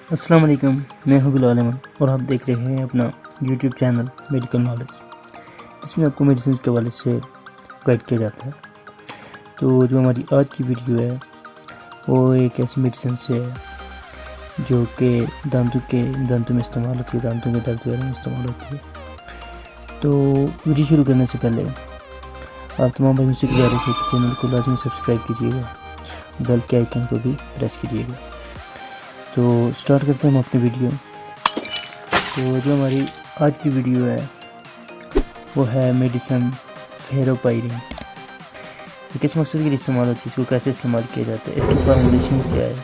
अस्सलाम वालेकुम, मैं हूं बिलाल अहमद और आप देख रहे हैं अपना यूट्यूब चैनल मेडिकल नॉलेज, जिसमें आपको मेडिसिन के हवाले से गाइड किया जाता है। तो जो हमारी आज की वीडियो है वो एक ऐसी मेडिसिन से है जो कि दांतों में इस्तेमाल होती है, दांतों के दर्द वगैरह में इस्तेमाल होती है। तो वीडियो शुरू करने से पहले आप तमाम भाइयों से गुजारिश है कि चैनल को लाजमी सब्सक्राइब कीजिएगा, बेल के आइकन को भी प्रेस कीजिएगा। तो स्टार्ट करते हैं हम अपनी वीडियो। तो जो हमारी आज की वीडियो है वो है मेडिसिन फेरोपाइरिन। ये किस मकसद के लिए इस्तेमाल होती है, इसको कैसे इस्तेमाल किया जाता है, इसकी फार्मूलेशन क्या है,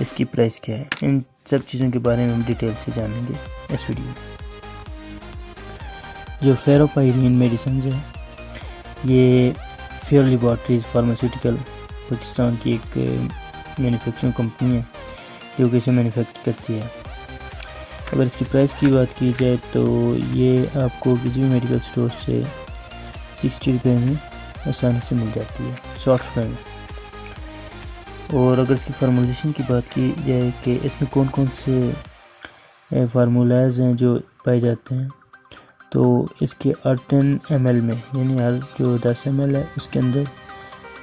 इसकी प्राइस क्या है, इन सब चीज़ों के बारे में हम डिटेल से जानेंगे इस वीडियो में। जो फेरोपाइरिन मेडिसिन है ये फेयर लेबोरेटरीज फार्मास्यूटिकल पाकिस्तान की एक मैन्युफैक्चरिंग कंपनी है जो कि इसे मैन्युफैक्चर करती है। अगर इसकी प्राइस की बात की जाए तो ये आपको किसी भी मेडिकल स्टोर से 60 रुपये में आसानी से मिल जाती है, 60 रुपये में। और अगर इसकी फार्मूलेशन की बात की जाए कि इसमें कौन कौन से फार्मूलाज हैं जो पाए जाते हैं, तो इसके 10 ml में, यानी हर जो 10 ml है उसके अंदर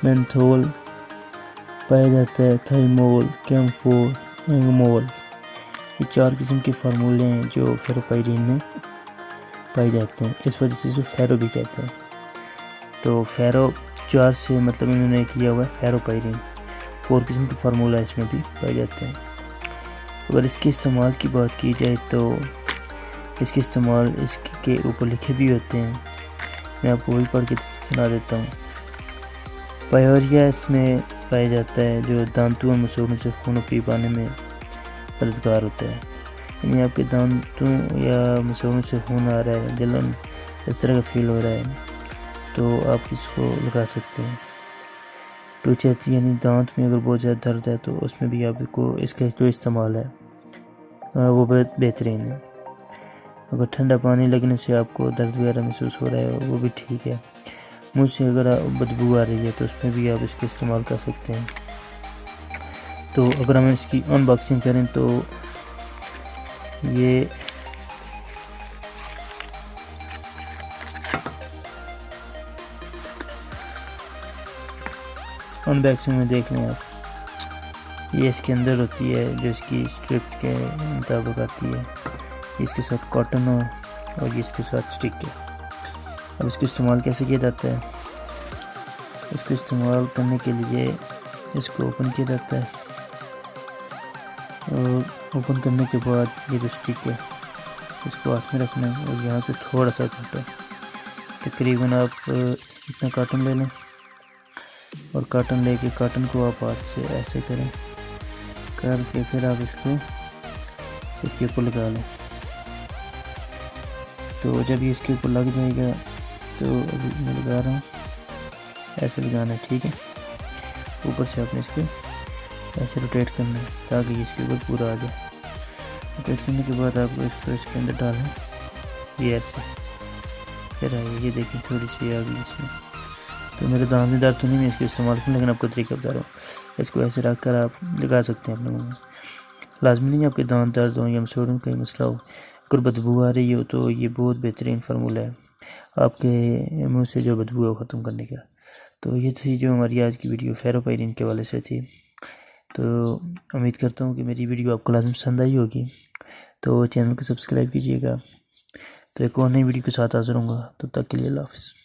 मेंथोल पाया जाता है, थाइमोल, कैम्फोर, एंगमोल। ये 4 किस्म के फार्मूले हैं जो फेरोपाइरिन में पाए जाते हैं, इस वजह से इसे फेरो भी कहते हैं। तो फेरो 4 से मतलब इन्होंने किया हुआ है फेरोपाइरिन। 4 किस्म के फार्मूला इसमें भी पाए जाते हैं। अगर इसके इस्तेमाल की बात की जाए तो इसके इस्तेमाल इसके ऊपर लिखे भी होते हैं, मैं आपको वही पढ़ के सुना देता हूँ। पायोरिया इसमें पाया जाता है जो दांतों और मसूड़ों से खून पी पाने में मददगार होता है। यानी आपके दांतों या मसूड़ों से खून आ रहा है, जलन इस तरह का फील हो रहा है, तो आप इसको लगा सकते हैं। टूचेथ यानी दांत में अगर बहुत ज़्यादा दर्द है तो उसमें भी आपको इसका जो इस्तेमाल है वो बहुत बेहतरीन है। अगर ठंडा पानी लगने से आपको दर्द वगैरह महसूस हो रहा है वो भी ठीक है। मुंह से अगर बदबू आ रही है तो उसमें भी आप इसका इस्तेमाल कर सकते हैं। तो अगर हम इसकी अनबॉक्सिंग करें तो ये अनबॉक्सिंग में देख लें आप, ये इसके अंदर होती है जो इसकी स्ट्रिप्स के मुताबिक आती है। इसके साथ कॉटन हो और ये इसके साथ स्टिक है। अब इसको इस्तेमाल कैसे किया जाता है, इसको इस्तेमाल करने के लिए इसको ओपन किया जाता है और ओपन करने के बाद ये जो स्टिक है इसको हाथ में रखना है और यहाँ से थोड़ा सा काटा, तकरीबन आप इतना काटन ले लें और काटन लेके काटन को आप हाथ से ऐसे करें करके फिर आप इसको इसके ऊपर लगा लें। तो जब ये इसके ऊपर लग जाएगा तो अभी मैं लगा रहा हूँ, ऐसे लगाना है, ठीक है। ऊपर से आपने इसको ऐसे रोटेट करना है ताकि इसके ऊपर पूरा आ जाए। रोटेट करने के बाद आपको इसको इसके अंदर डालें, ये ऐसे फिर आइए, ये देखिए थोड़ी सी आ गई इसमें। तो मेरे दांत में दर्द तो नहीं, मैं इसको इस्तेमाल करूँ, लेकिन आपको तरीका बता रहा हूँ। इसको ऐसे रख कर आप लगा सकते हैं अपने मुँह में। लाजमी नहीं आपके दांत दर्द हो या मसूड़ों में कहीं मसला हो, अगर बदबू आ रही हो तो ये बहुत बेहतरीन फार्मूला है आपके मुंह से जो बदबू है वो ख़त्म करने का। तो ये थी जो हमारी आज की वीडियो फेरोपाइरिन के वाले से थी। तो उम्मीद करता हूँ कि मेरी वीडियो आपको लाजमी पसंद आई होगी, तो चैनल को सब्सक्राइब कीजिएगा। तो एक और नई वीडियो के साथ हाज़िर होऊंगा, तब तक के लिए अल्लाह हाफ़िज़।